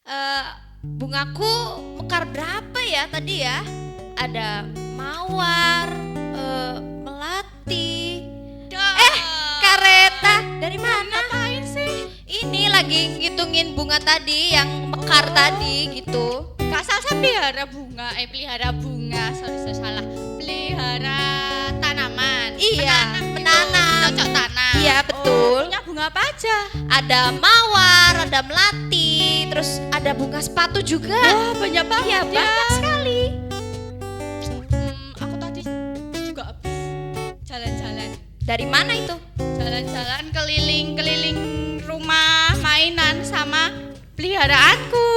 Eh, bungaku mekar berapa ya tadi ya? Ada mawar, melati. Kareta dari mana? Ngapain sih? Ini lagi ngitungin bunga tadi yang mekar tadi gitu. Kak Salsa pelihara bunga, sorry salah. Pelihara tanaman. Iya, menanam. Cocok tanam. Iya, betul. Punya bunga apa aja? Ada mawar, ada melati, terus ada bunga sepatu juga. Wah, banyak banget Iya, ya. banyak sekali. Aku tadi juga habis jalan-jalan. Dari mana itu? Jalan-jalan keliling-keliling rumah mainan sama peliharaanku.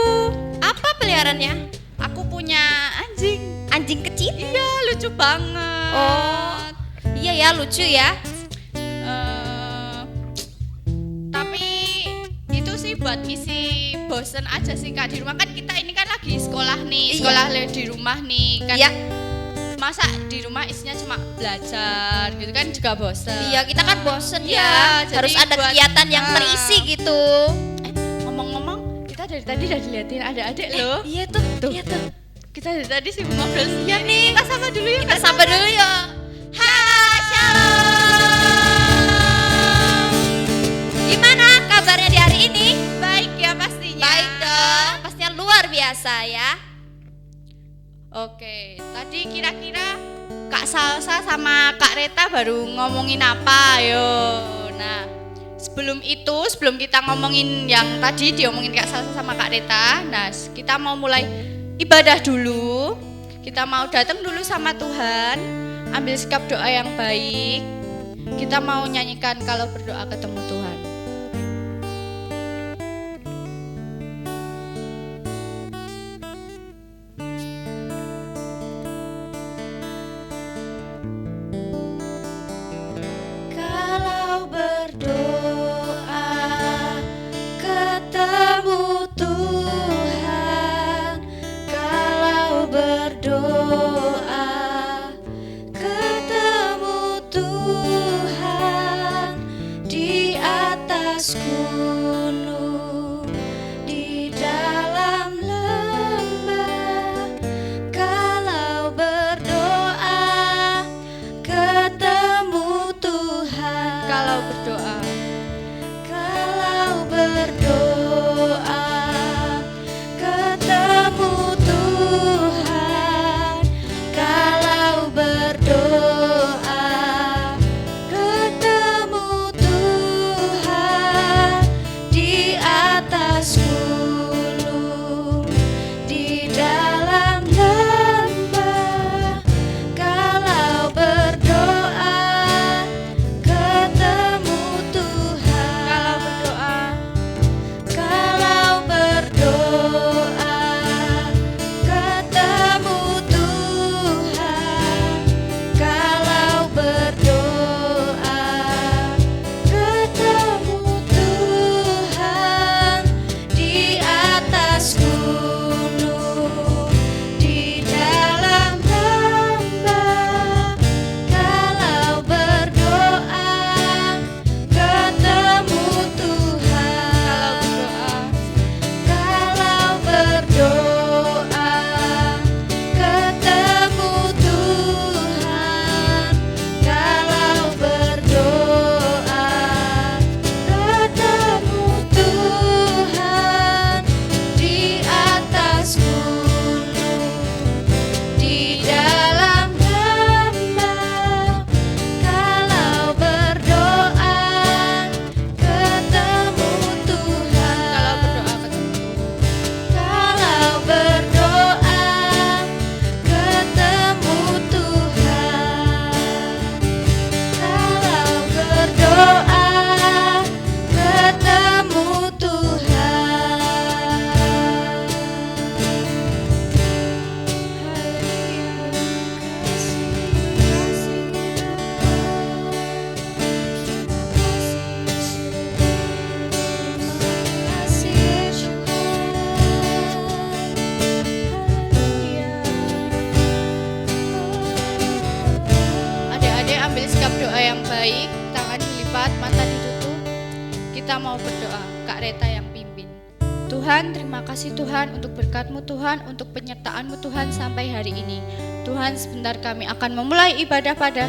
Apa peliharaannya? Aku punya anjing. Anjing kecil? Iya, lucu banget. Oh, iya ya, lucu ya. Tapi itu sih buat ngisi bosen aja sih Kak di rumah, kan kita ini kan lagi sekolah nih, Iya. sekolah di rumah nih kan. Iya. Masa di rumah isinya cuma belajar gitu kan juga bosen. Iya, kita kan bosen Iya, ya. jadi Harus ada buat- kegiatan yang Nah. berisi gitu. Ngomong-ngomong, kita dari tadi udah diliatin adik-adik loh. Iya tuh, Tuh. iya tuh. Kita dari tadi sih ngobrol siang nih. Kita sapa dulu ya. Kita sapa dulu yuk. Hai, shalom. Gimana kabarnya di hari ini? Baik ya pastinya. Baik dong, pastinya luar biasa ya. Oke, tadi kira-kira Kak Salsa sama Kak Reta baru ngomongin apa? Ayo. Nah, sebelum kita ngomongin yang tadi diomongin Kak Salsa sama Kak Reta, nah kita mau mulai ibadah dulu. Kita mau datang dulu sama Tuhan, ambil sikap doa yang baik. Kita mau nyanyikan kalau berdoa ketemu Tuhan. Kalau berdoa ketemu Tuhan, kalau berdoa ketemu Tuhan di atas gunung, di dalam lembah. Kalau berdoa ketemu Tuhan, Kalau berdoa, kalau berdoa ketemu Tuhan, kalau berdoa ketemu Tuhan di atas gunung, di dalam lembah. Kalau berdoa ketemu Tuhan, kalau berdoa ketemu Tuhan, kalau berdoa ketemu Tuhan di atas gunung, di dalam lembah. Kalau berdoa ketemu Tuhan, kalau berdoa ketemu Tuhan, kalau berdoa ketemu Tuhan di atas gunung, di dalam lembah. Kalau berdoa ketemu Tuhan, kalau berdoa ketemu Tuhan, kalau berdoa ketemu Tuhan. adik-adik ambil sikap doa yang baik, tangan dilipat, mata ditutup. Kita mau berdoa, Kak Reta yang pimpin. Tuhan, terima kasih Tuhan untuk berkat-Mu Tuhan, untuk penyertaan-Mu Tuhan sampai hari ini. Tuhan, sebentar kami akan memulai ibadah pada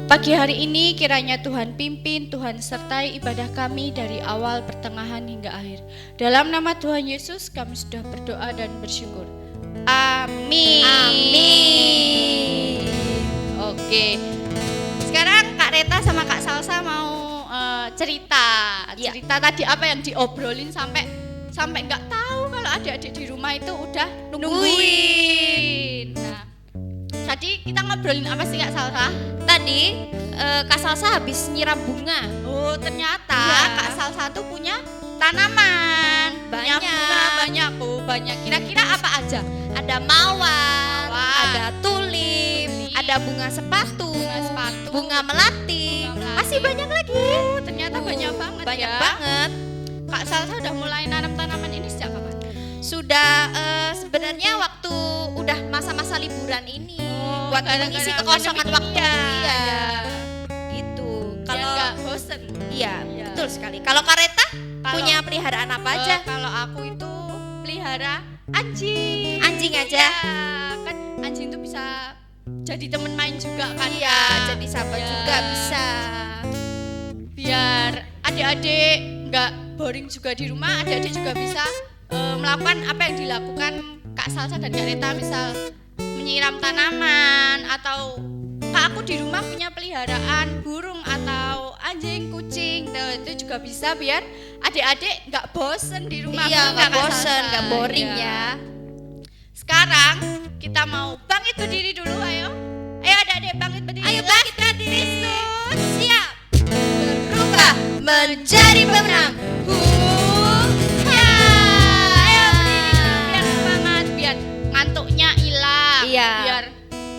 pagi hari ini. Kiranya Tuhan pimpin, Tuhan sertai ibadah kami dari awal, pertengahan hingga akhir. Dalam nama Tuhan Yesus kami sudah berdoa dan bersyukur. Amin. Amin. Oke. Sekarang Kak Reta sama Kak Salsa mau cerita tadi apa yang diobrolin sampai nggak tahu kalau adik-adik di rumah itu udah nungguin. Nah, tadi kita ngobrolin apa sih Kak Salsa? Tadi Kak Salsa habis nyiram bunga. Oh, ternyata Ya. Kak Salsa tuh punya tanaman. Punya Banyak. bunga banyak. Kira-kira apa aja? Ada mawar, Mawar. ada tulip, ada bunga sepatu, bunga melati. Masih banyak lagi. Ternyata banyak banget Banyak ya. banget. Kak Salsa udah mulai nanam tanaman ini sejak kapan? Sudah sebenarnya waktu udah masa-masa liburan ini buat gara-gara mengisi kekosongan pandemi waktu. ya. Iya. Gitu. Kalau Kalau nggak bosen. iya, Iya. betul sekali. Kalau Kareta Kalau- punya peliharaan apa aja? Kalau aku itu pelihara anjing. Anjing aja? Ya, kan anjing itu bisa jadi teman main juga kan. Iya, Kak? jadi sahabat Ya. juga bisa. Biar adik-adik nggak boring juga di rumah, adik-adik juga bisa melakukan apa yang dilakukan Kak Salsa dan Kak Reta, misal menyiram tanaman, atau Kak aku di rumah punya peliharaan burung atau anjing, kucing. Nah, itu juga bisa biar adik-adik nggak bosen di rumah. Iya, Betul nggak Kak bosen, Salsa? nggak boring Iya. ya. Sekarang kita mau bangkit berdiri dulu, ayo. Ayo adik-adik bangkit berdiri. Ayo bangkit berdiri, Sus. Siap. Berubah menjadi pemenang. Ya, ayo berdiri dulu biar semangat, biar ngantuknya hilang. Iya. Biar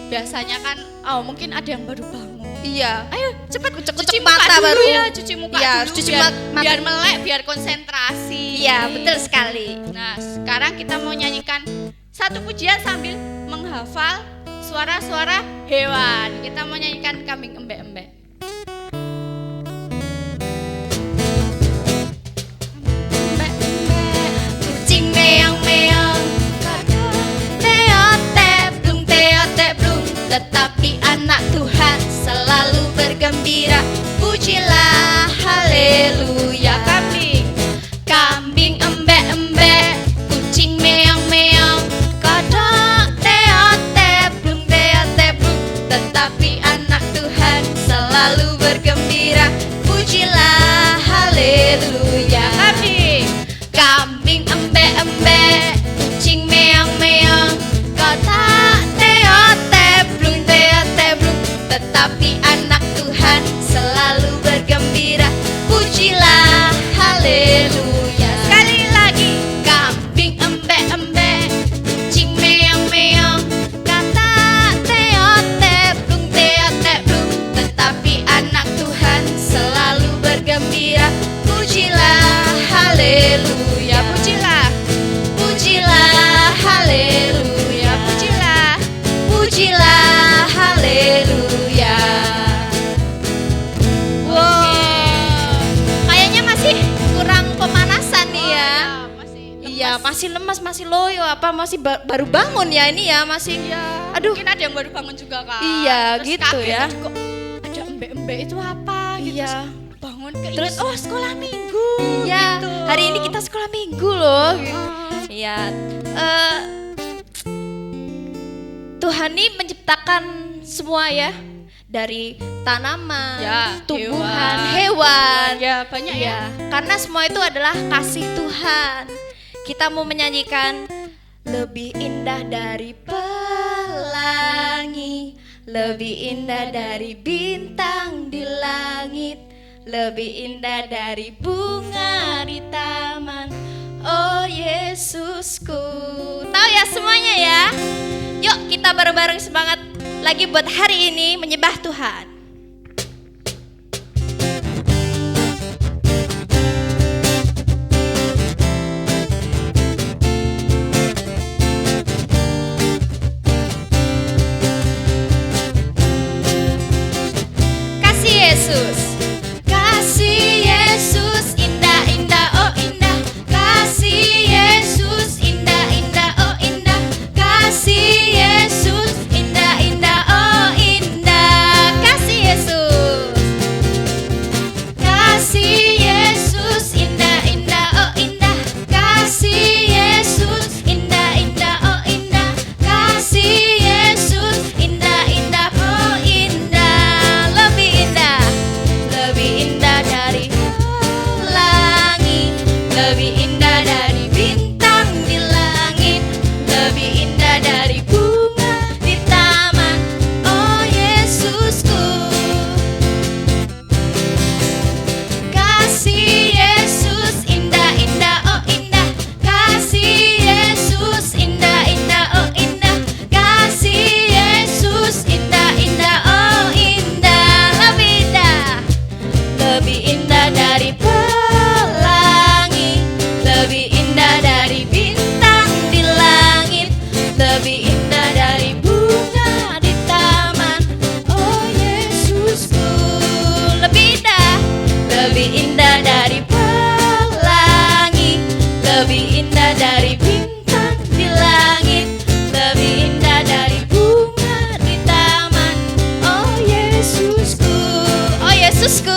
biasanya kan, mungkin ada yang baru bangun. Iya. Ayo cepat Kucek-kucek cuci muka mata dulu baru. ya, cuci muka Iya, dulu cuci biar, mata. biar melek, biar konsentrasi. Iya, betul sekali. Nah, sekarang kita mau nyanyikan satu pujian sambil menghafal suara-suara hewan. Kita mau nyanyikan kambing embek-embek. Kucing meong-meong, teote blung, tetapi anak Tuhan selalu bergembira. Pujilah haleluya. Kambing embek-embek, kucing meong-meong, kodok teote blung, tetapi anak Tuhan selalu bergembira. Pujilah haleluya. Kambing embek-embek, kucing meong-meong, kotak teote blung, tetapi anak Tuhan selalu bergembira. Pujilah haleluya. Sekali lagi. Kambing embek-embek, kucing meong-meong, kotak teote blung, tetapi anak Tuhan selalu bergembira. Pujilah haleluya. Pujilah haleluya. Pujilah haleluya. Wow, kayaknya masih kurang pemanasan nih ya. Iya, masih lemas, masih loyo, apa masih baru bangun ya ini ya, masih. Aduh, Mungkin ada yang baru bangun juga Kak. Iya, Terus gitu kaget, ya. "Kok ada embek-embek itu apa gitu?" Iya. Terus bangun keinget, Terus, oh sekolah minggu. Iya, gitu. hari ini kita sekolah minggu loh. Iya, Tuhan ini menciptakan semua ya, dari tanaman, Ya, tumbuhan, hewan. Ya, banyak ya. Karena semua itu adalah kasih Tuhan. Kita mau menyanyikan lebih indah dari pelangi, lebih indah dari bintang di langit, lebih indah dari bunga di taman. Oh Yesusku. Tahu ya semuanya ya. Yuk kita bareng-bareng semangat lagi buat hari ini menyembah Tuhan. Kasih Yesus. Kasih Yesus indah-indah, oh indah. Kasih Yesus lebih indah dari bintang di langit, lebih indah dari bunga di taman. Oh Yesusku, oh Yesusku,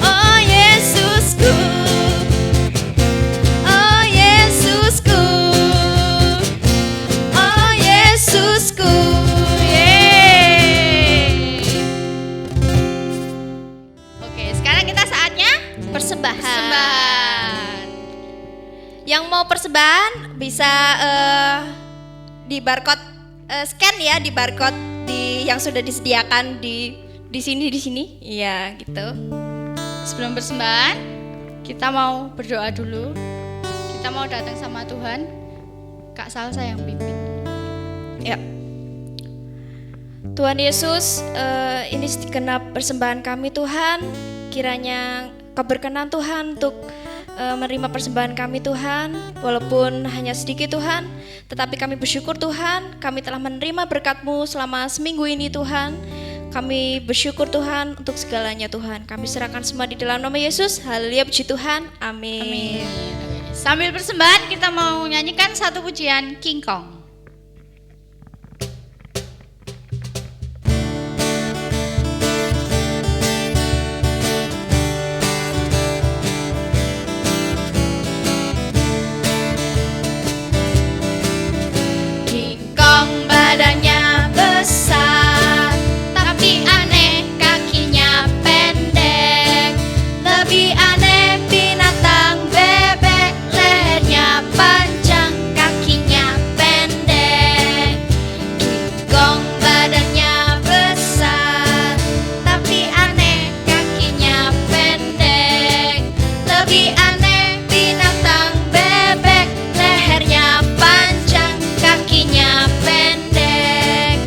oh Yesusku, oh Yesusku, oh Yesusku. Oke, sekarang kita saatnya Persembahan. Yang mau persembahan bisa di barcode scan ya, di barcode yang sudah disediakan di sini. Iya, gitu. Sebelum persembahan, kita mau berdoa dulu. Kita mau datang sama Tuhan. Kak Salsa yang pimpin. Ya. Tuhan Yesus, ini segenap persembahan kami Tuhan. Kiranya Kau berkenan Tuhan untuk menerima persembahan kami Tuhan, walaupun hanya sedikit Tuhan, tetapi kami bersyukur Tuhan, kami telah menerima berkat-Mu selama seminggu ini Tuhan. Kami bersyukur Tuhan untuk segalanya Tuhan. Kami serahkan semua di dalam nama Yesus. Haleluya, puji Tuhan. Amin. Sambil persembahan kita mau nyanyikan satu pujian King Kong. Badannya besar, tapi aneh kakinya pendek. Lebih aneh binatang bebek, lehernya panjang, kakinya pendek. King Kong badannya besar, tapi aneh kakinya pendek. Lebih aneh binatang bebek, lehernya panjang, kakinya pendek.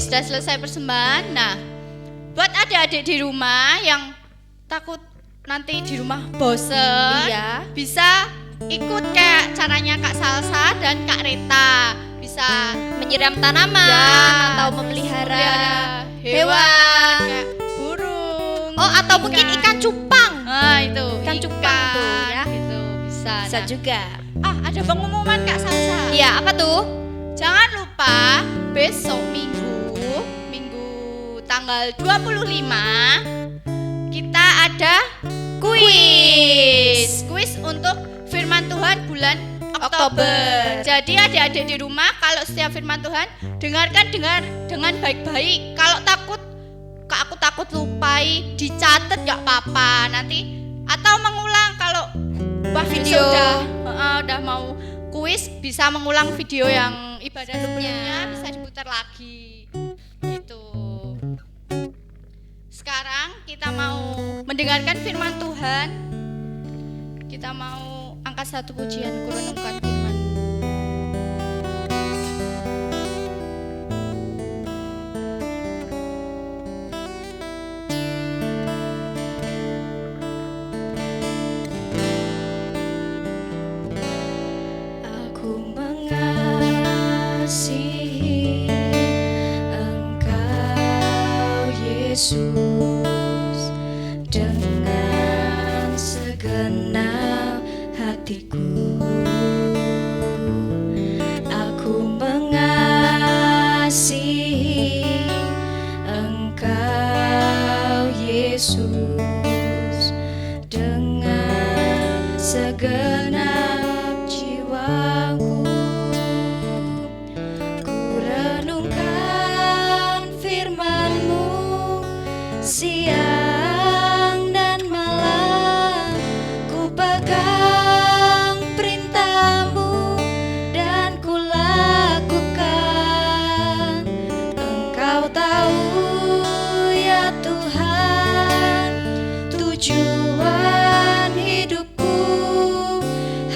Sudah selesai persembahan. Nah, buat adik-adik di rumah yang takut nanti di rumah bosen, Iya. bisa ikut kayak caranya Kak Salsa dan Kak Reta. Bisa Menyiram tanaman Ya, atau memelihara hewan kayak burung. Oh, atau mungkin ikan cupang. Nah, itu Ikan cupang tuh, ya. Itu bisa. Bisa Nah, juga. ada pengumuman Kak Salsa. Iya, apa tuh? Jangan lupa besok Minggu tanggal 25 kita ada kuis untuk firman Tuhan bulan Oktober. Jadi adik-adik di rumah kalau setiap firman Tuhan dengar dengan baik-baik. Kalau aku takut lupai, dicatat gak apa-apa nanti, atau mengulang kalau Video. udah mau kuis bisa mengulang video yang ibadah sebelumnya, bisa diputar lagi gitu. Sekarang kita mau mendengarkan firman Tuhan. Kita mau angkat satu pujian kurenungkan firman. Aku mengasihi Engkau Yesus dengan segenap hatiku. Aku mengasihi Engkau Yesus, dengan segenap jiwaku. Ku renungkan firman-Mu siang dan malam, ku pegang perintah-Mu dan ku lakukan. Engkau tahu ya Tuhan, tujuan hidupku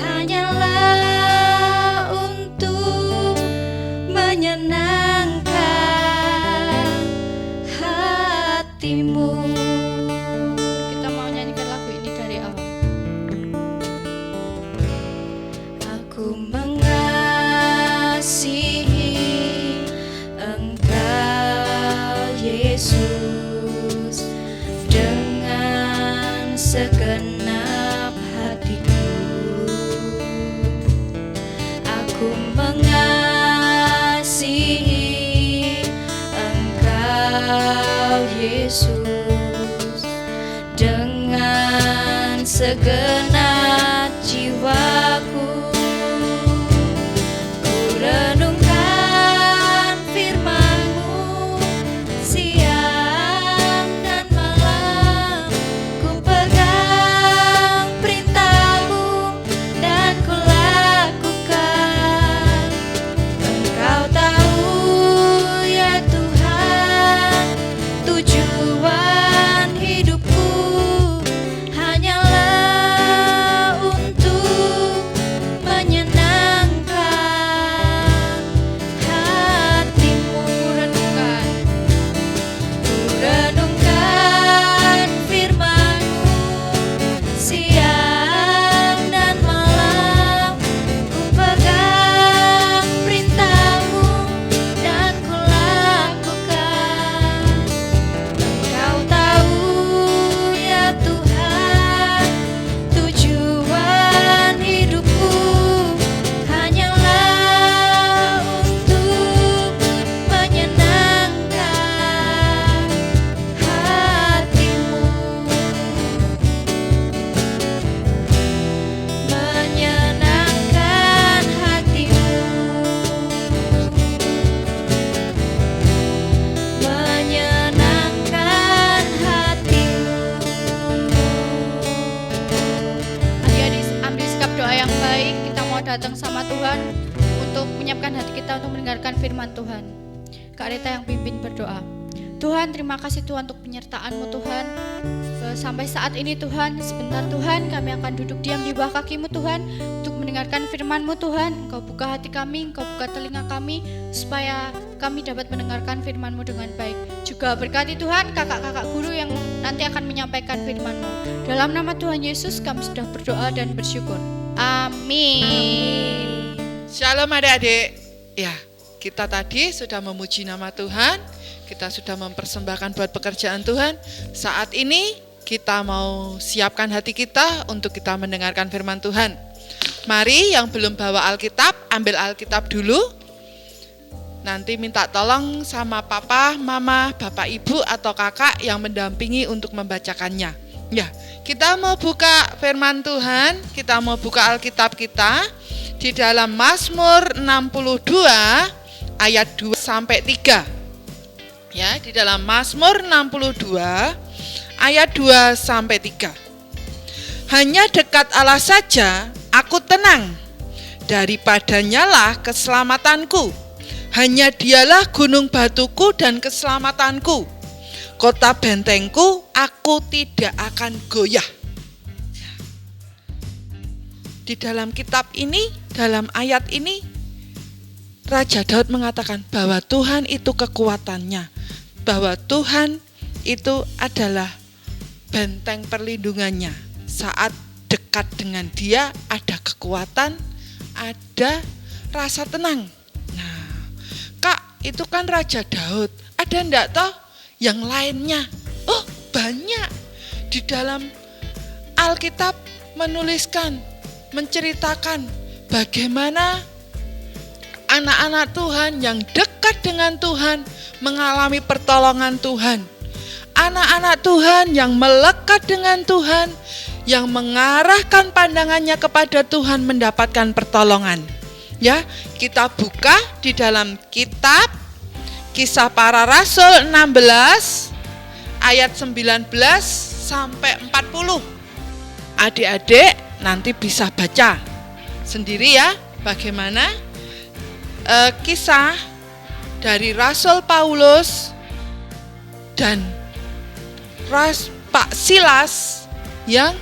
hanyalah untuk menyenangkan hati-Mu. Kita mau nyanyikan lagu ini dari awal. Aku mengasihi Engkau Yesus dengan segenap hatiku. Aku mengasihi Engkau Yesus dengan segenap jiwaku. Ku renungkan firman-Mu siang dan malam, ku pegang perintah-Mu dan ku lakukan. Engkau tahu ya Tuhan, tujuan hidupku hanyalah untuk menyenangkan hati-Mu. Ku renungkan firman-Mu siang dan malam, ku pegang perintah-Mu dan ku lakukan. Engkau tahu ya Tuhan, tujuan hidupku hanyalah untuk menyenangkan hati-Mu. Menyenangkan hati-Mu. Menyenangkan hati-Mu. Adik-adik ambil sikap doa yang baik. Kita mau datang sama Tuhan untuk menyiapkan hati kita untuk mendengarkan firman Tuhan. Kak Rita yang pimpin berdoa. Tuhan, terima kasih Tuhan untuk penyertaan-Mu Tuhan. Sampai saat ini Tuhan, sebentar Tuhan kami akan duduk diam di bawah kaki-Mu Tuhan untuk mendengarkan firman-Mu Tuhan. Engkau buka hati kami, Engkau buka telinga kami supaya kami dapat mendengarkan firman-Mu dengan baik. Juga berkati Tuhan kakak-kakak guru yang nanti akan menyampaikan firman-Mu. Dalam nama Tuhan Yesus kami sudah berdoa dan bersyukur. Amin. Shalom adik-adik. Ya, kita tadi sudah memuji nama Tuhan, kita sudah mempersembahkan buat pekerjaan Tuhan. Saat ini kita mau siapkan hati kita untuk kita mendengarkan firman Tuhan. Mari yang belum bawa Alkitab, ambil Alkitab dulu. Nanti minta tolong sama papa, mama, bapak, ibu, atau kakak yang mendampingi untuk membacakannya. Ya, kita mau buka firman Tuhan, kita mau buka Alkitab kita di dalam Mazmur 62 ayat 2 sampai 3. Ya, di dalam Mazmur 62 ayat 2 sampai 3. Hanya dekat Allah saja aku tenang, daripadanya lah keselamatanku. Hanya dialah gunung batuku dan keselamatanku. Kota bentengku, aku tidak akan goyah. Di dalam kitab ini, dalam ayat ini, Raja Daud mengatakan bahwa Tuhan itu kekuatannya, bahwa Tuhan itu adalah benteng perlindungannya. Saat dekat dengan Dia ada kekuatan, ada rasa tenang. Nah, Kak, itu kan Raja Daud. Ada enggak toh yang lainnya? Oh, banyak. Di dalam Alkitab menuliskan, menceritakan bagaimana anak-anak Tuhan yang dekat dengan Tuhan mengalami pertolongan Tuhan. anak-anak Tuhan yang melekat dengan Tuhan, yang mengarahkan pandangannya kepada Tuhan mendapatkan pertolongan. Ya, kita buka di dalam kitab Kisah Para Rasul 16 ayat 19 sampai 40. Adik-adik nanti bisa baca sendiri ya bagaimana kisah dari Rasul Paulus dan Pak Silas yang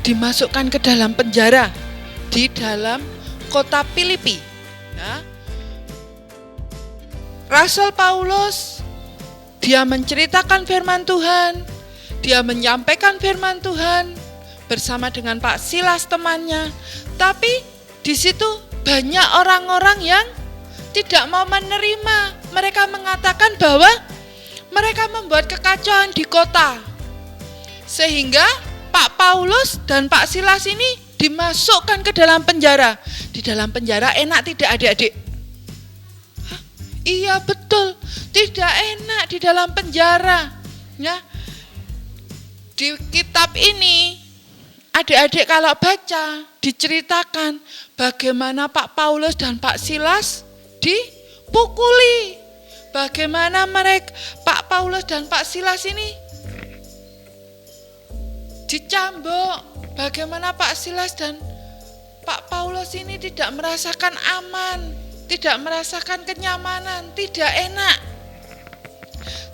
dimasukkan ke dalam penjara di dalam kota Filipi. Ya. Rasul Paulus, dia menceritakan firman Tuhan, dia menyampaikan firman Tuhan bersama dengan Pak Silas temannya. Tapi di situ banyak orang-orang yang tidak mau menerima. Mereka mengatakan bahwa mereka membuat kekacauan di kota. Sehingga Pak Paulus dan Pak Silas ini dimasukkan ke dalam penjara. Di dalam penjara enak tidak adik-adik? Hah? Iya betul, tidak enak di dalam penjara. Ya. Di kitab ini adik-adik kalau baca diceritakan bagaimana Pak Paulus dan Pak Silas dipukuli. Bagaimana mereka Pak Paulus dan Pak Silas ini dicambuk. Bagaimana Pak Silas dan Pak Paulus ini tidak merasakan aman, tidak merasakan kenyamanan, tidak enak.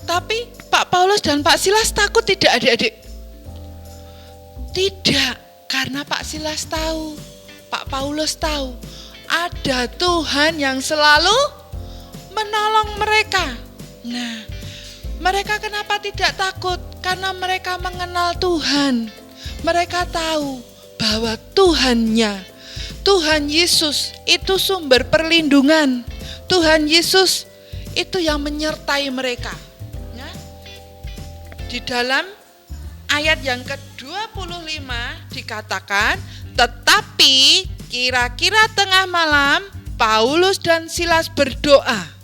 Tapi Pak Paulus dan Pak Silas takut tidak adik-adik? Tidak, karena Pak Silas tahu, Pak Paulus tahu, ada Tuhan yang selalu menolong mereka. Nah, mereka kenapa tidak takut? Karena mereka mengenal Tuhan. Mereka tahu bahwa Tuhannya, Tuhan Yesus itu sumber perlindungan. Tuhan Yesus itu yang menyertai mereka. Ya. Di dalam ayat yang ke-25 dikatakan, tetapi kira-kira tengah malam Paulus dan Silas berdoa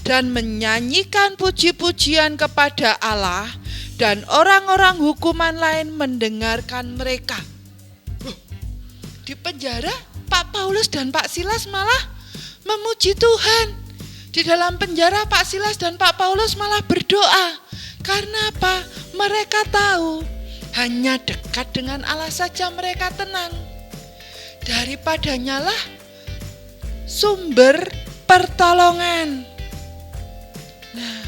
dan menyanyikan puji-pujian kepada Allah, dan orang-orang hukuman lain mendengarkan mereka. Di penjara Pak Paulus dan Pak Silas malah memuji Tuhan. Di dalam penjara Pak Silas dan Pak Paulus malah berdoa. Karena apa? Mereka tahu hanya dekat dengan Allah saja mereka tenang. Daripadanya lah sumber pertolongan. Nah,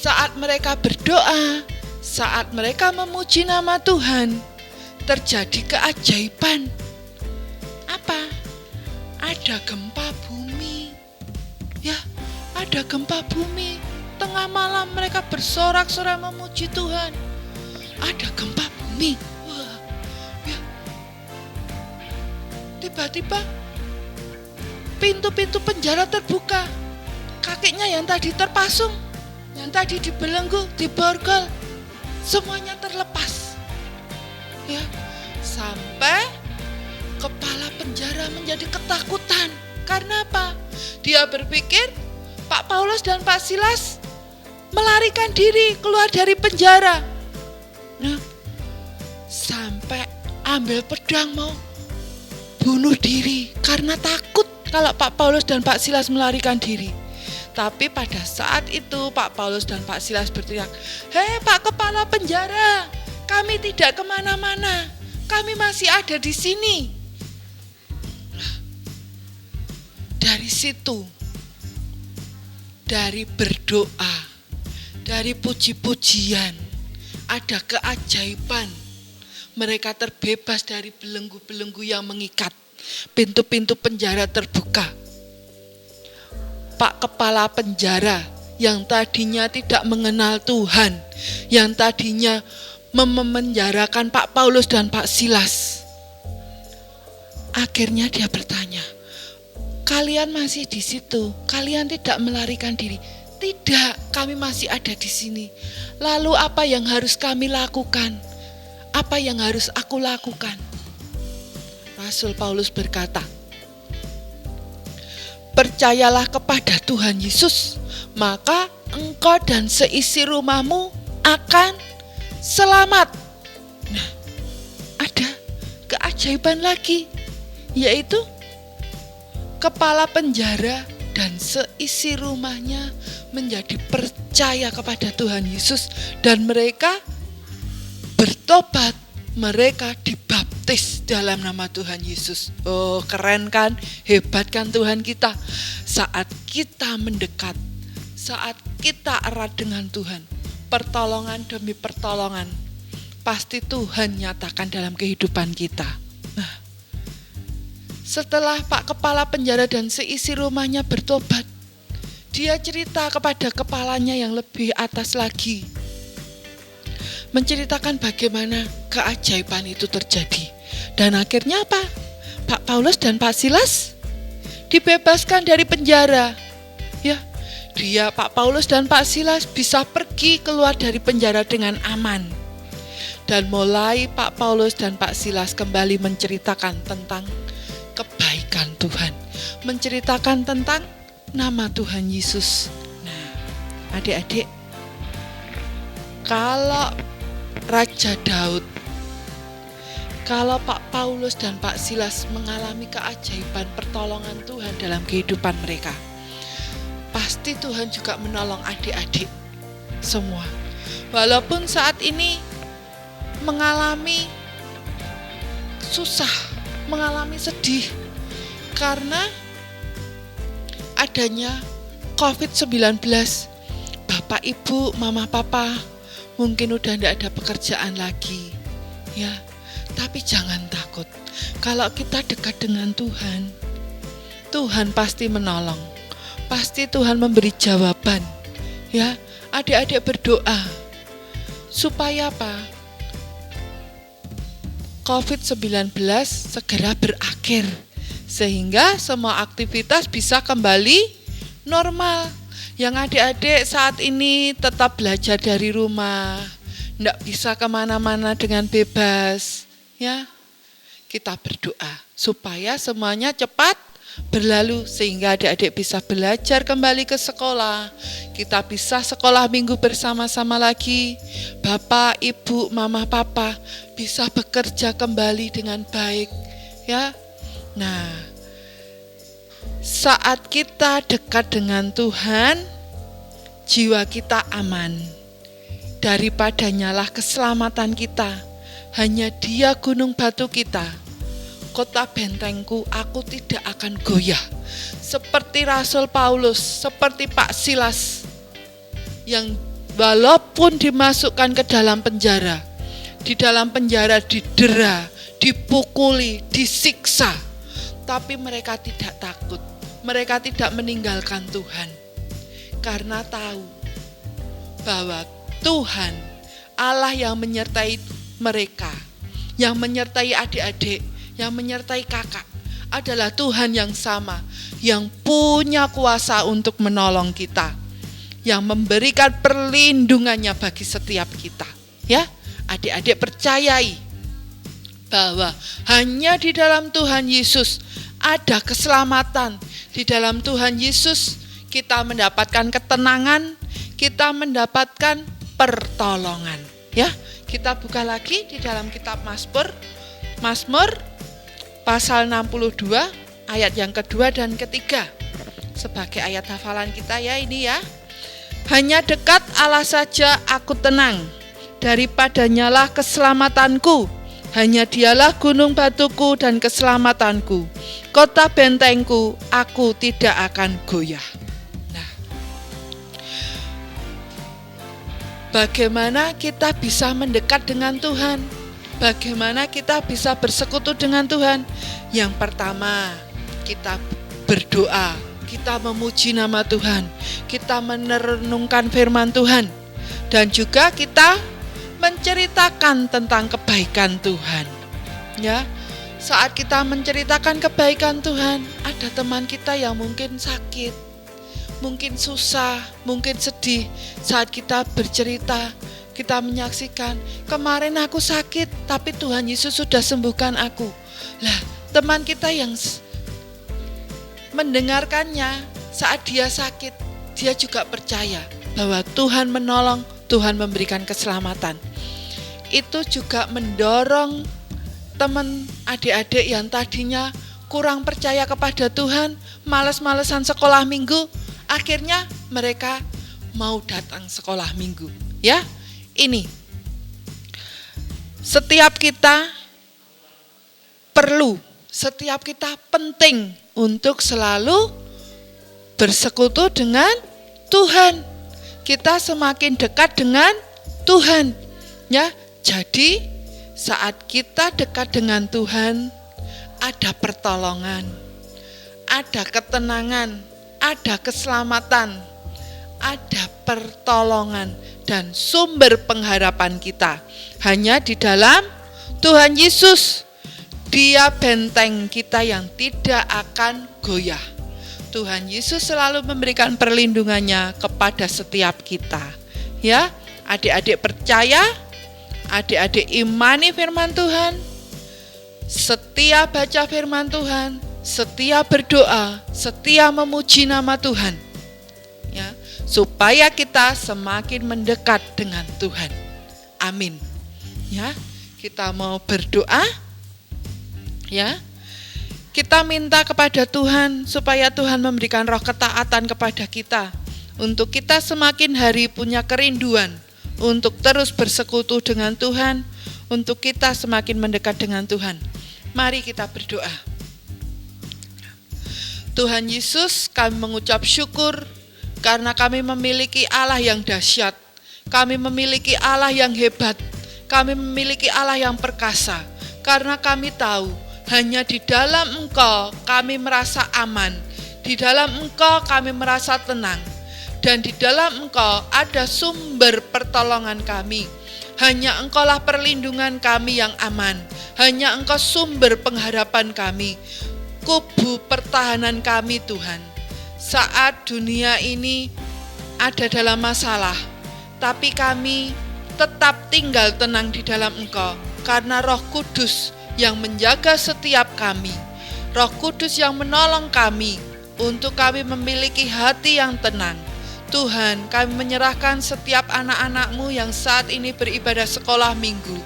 saat mereka berdoa, saat mereka memuji nama Tuhan, terjadi keajaiban. Apa? Ada gempa bumi. Ya, ada gempa bumi. Tengah malam mereka bersorak-sorai memuji Tuhan. Ada gempa bumi. Wah, ya. Tiba-tiba pintu-pintu penjara terbuka. Kakinya yang tadi terpasung, yang tadi dibelenggu, diborgol, semuanya terlepas. Ya, sampai kepala penjara menjadi ketakutan. Karena apa? Dia berpikir Pak Paulus dan Pak Silas melarikan diri keluar dari penjara. Nah, sampai ambil pedang mau bunuh diri karena takut kalau Pak Paulus dan Pak Silas melarikan diri. Tapi pada saat itu Pak Paulus dan Pak Silas berteriak, "Hei Pak Kepala Penjara, kami tidak kemana-mana, kami masih ada di sini." Dari situ, dari berdoa, dari puji-pujian, ada keajaiban. Mereka terbebas dari belenggu-belenggu yang mengikat. Pintu-pintu penjara terbuka. Pak Kepala Penjara yang tadinya tidak mengenal Tuhan, yang tadinya memenjarakan Pak Paulus dan Pak Silas, akhirnya dia bertanya, "Kalian masih di situ? Kalian tidak melarikan diri?" "Tidak, kami masih ada di sini." "Lalu apa yang harus kami lakukan? Apa yang harus aku lakukan?" Rasul Paulus berkata, "Percayalah kepada Tuhan Yesus, maka engkau dan seisi rumahmu akan selamat. Nah, ada keajaiban lagi, yaitu kepala penjara dan seisi rumahnya menjadi percaya kepada Tuhan Yesus dan mereka bertobat, mereka dibaptis dalam nama Tuhan Yesus. Oh, keren kan? Hebat kan Tuhan kita? Saat kita mendekat, saat kita erat dengan Tuhan, pertolongan demi pertolongan pasti Tuhan nyatakan dalam kehidupan kita. Nah, setelah Pak Kepala Penjara dan seisi rumahnya bertobat, dia cerita kepada kepalanya yang lebih atas lagi, menceritakan bagaimana keajaiban itu terjadi. Dan akhirnya apa? Pak Paulus dan Pak Silas dibebaskan dari penjara. Ya, Pak Paulus dan Pak Silas bisa pergi keluar dari penjara dengan aman. Dan mulai Pak Paulus dan Pak Silas kembali menceritakan tentang kebaikan Tuhan, menceritakan tentang nama Tuhan Yesus. Nah, adik-adik, kalau Raja Daud, kalau Pak Paulus dan Pak Silas mengalami keajaiban pertolongan Tuhan dalam kehidupan mereka, pasti Tuhan juga menolong adik-adik semua. Walaupun saat ini mengalami susah, mengalami sedih karena adanya COVID-19. Bapak, Ibu, Mama, Papa mungkin udah tidak ada pekerjaan lagi, ya. Tapi jangan takut. Kalau kita dekat dengan Tuhan, Tuhan pasti menolong. Pasti Tuhan memberi jawaban, ya. Adik-adik berdoa supaya apa? COVID-19 segera berakhir, sehingga semua aktivitas bisa kembali normal. Yang adik-adik saat ini tetap belajar dari rumah, tidak bisa kemana-mana dengan bebas, ya. Kita berdoa supaya semuanya cepat berlalu, sehingga adik-adik bisa belajar kembali ke sekolah. Kita bisa sekolah minggu bersama-sama lagi. Bapak, Ibu, Mama, Papa bisa bekerja kembali dengan baik, ya. Nah, saat kita dekat dengan Tuhan, jiwa kita aman. Daripada nyalah keselamatan kita, hanya Dia gunung batu kita, kota bentengku, aku tidak akan goyah. Seperti Rasul Paulus, seperti Pak Silas, yang walaupun dimasukkan ke dalam penjara, di dalam penjara didera, dipukuli, disiksa, tapi mereka tidak takut. Mereka tidak meninggalkan Tuhan, karena tahu bahwa Tuhan, Allah yang menyertai mereka, yang menyertai adik-adik, yang menyertai kakak, adalah Tuhan yang sama, yang punya kuasa untuk menolong kita, yang memberikan perlindungannya bagi setiap kita. Ya, adik-adik percayai bahwa hanya di dalam Tuhan Yesus ada keselamatan. Di dalam Tuhan Yesus kita mendapatkan ketenangan, kita mendapatkan pertolongan. Ya, kita buka lagi di dalam kitab Mazmur pasal 62 ayat yang kedua dan ketiga sebagai ayat hafalan kita, ya. Ini ya. Hanya dekat Allah saja aku tenang, daripadanyalah keselamatanku. Hanya Dialah gunung batuku dan keselamatanku, kota bentengku, aku tidak akan goyah. Nah, bagaimana kita bisa mendekat dengan Tuhan? Bagaimana kita bisa bersekutu dengan Tuhan? Yang pertama, kita berdoa, kita memuji nama Tuhan, kita merenungkan firman Tuhan, dan juga kita menceritakan tentang kebaikan Tuhan. Ya, saat kita menceritakan kebaikan Tuhan, ada teman kita yang mungkin sakit, mungkin susah, mungkin sedih. Saat kita bercerita, kita menyaksikan, kemarin aku sakit, tapi Tuhan Yesus sudah sembuhkan aku. Lah, teman kita yang mendengarkannya saat dia sakit, dia juga percaya bahwa Tuhan menolong, Tuhan memberikan keselamatan. Itu juga mendorong teman adik-adik yang tadinya kurang percaya kepada Tuhan, malas-malesan sekolah minggu, akhirnya mereka mau datang sekolah minggu. Ya, ini setiap kita perlu, setiap kita penting untuk selalu bersekutu dengan Tuhan. Kita semakin dekat dengan Tuhan. Ya, jadi saat kita dekat dengan Tuhan, ada pertolongan, ada ketenangan, ada keselamatan, ada pertolongan dan sumber pengharapan kita hanya di dalam Tuhan Yesus. Dia benteng kita yang tidak akan goyah. Tuhan Yesus selalu memberikan perlindungannya kepada setiap kita. Ya, adik-adik percaya, adik-adik imani firman Tuhan, setia baca firman Tuhan, setia berdoa, setia memuji nama Tuhan. Ya, supaya kita semakin mendekat dengan Tuhan. Amin. Ya, kita mau berdoa. Ya, kita minta kepada Tuhan supaya Tuhan memberikan roh ketaatan kepada kita, untuk kita semakin hari punya kerinduan untuk terus bersekutu dengan Tuhan, untuk kita semakin mendekat dengan Tuhan. Mari kita berdoa. Tuhan Yesus, kami mengucap syukur karena kami memiliki Allah yang dahsyat, kami memiliki Allah yang hebat, kami memiliki Allah yang perkasa, karena kami tahu hanya di dalam Engkau kami merasa aman, di dalam Engkau kami merasa tenang, dan di dalam Engkau ada sumber pertolongan kami. Hanya Engkaulah perlindungan kami yang aman, hanya Engkau sumber pengharapan kami, kubu pertahanan kami Tuhan. Saat dunia ini ada dalam masalah, tapi kami tetap tinggal tenang di dalam Engkau, karena Roh Kudus yang menjaga setiap kami, Roh Kudus yang menolong kami untuk kami memiliki hati yang tenang. Tuhan, kami menyerahkan setiap anak-anak-Mu yang saat ini beribadah sekolah minggu.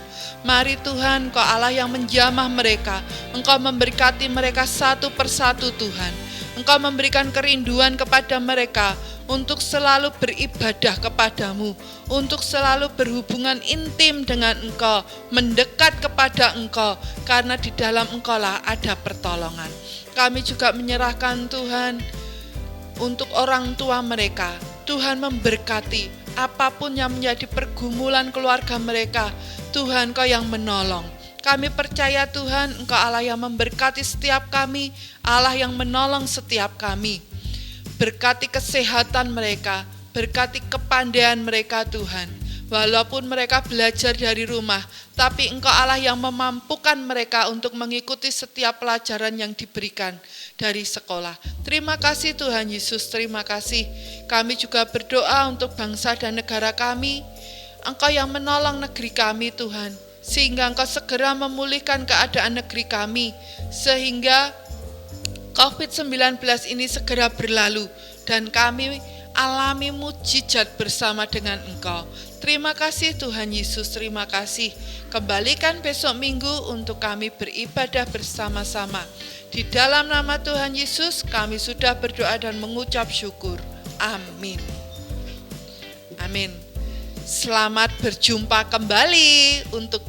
Mari Tuhan, Engkau Allah yang menjamah mereka, Engkau memberkati mereka satu persatu Tuhan. Engkau memberikan kerinduan kepada mereka untuk selalu beribadah kepadamu, untuk selalu berhubungan intim dengan Engkau, mendekat kepada Engkau, karena di dalam Engkaulah ada pertolongan. Kami juga menyerahkan Tuhan untuk orang tua mereka. Tuhan memberkati apapun yang menjadi pergumulan keluarga mereka. Tuhan, Engkau yang menolong. Kami percaya Tuhan, Engkau Allah yang memberkati setiap kami, Allah yang menolong setiap kami. Berkati kesehatan mereka, berkati kepandaian mereka Tuhan. Walaupun mereka belajar dari rumah, tapi Engkau Allah yang memampukan mereka untuk mengikuti setiap pelajaran yang diberikan dari sekolah. Terima kasih Tuhan Yesus, terima kasih. Kami juga berdoa untuk bangsa dan negara kami. Engkau yang menolong negeri kami Tuhan, sehingga Engkau segera memulihkan keadaan negeri kami, sehingga COVID-19 ini segera berlalu dan kami alami mujizat bersama dengan Engkau. Terima kasih Tuhan Yesus, terima kasih. Kembalikan besok minggu untuk kami beribadah bersama-sama. Di dalam nama Tuhan Yesus kami sudah berdoa dan mengucap syukur. Amin. Amin. Selamat berjumpa kembali untuk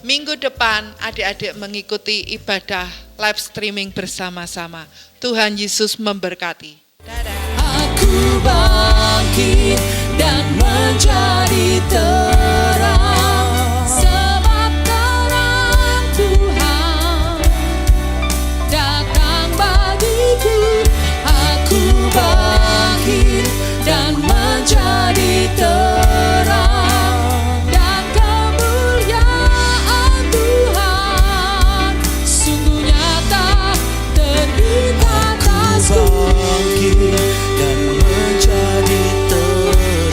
minggu depan adik-adik mengikuti ibadah live streaming bersama-sama. Tuhan Yesus memberkati. Dadah. Aku bangkit dan menjadi terang, sebab terang Tuhan datang bagiku. Aku bangkit dan menjadi terang, dan kemuliaan Tuhan sungguh nyata terbit atasku. Dan menjadi terang,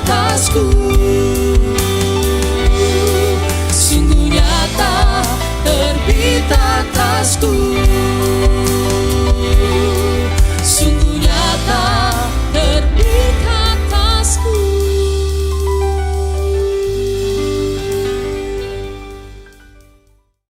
atasku. Sungguh nyata terbit atasku.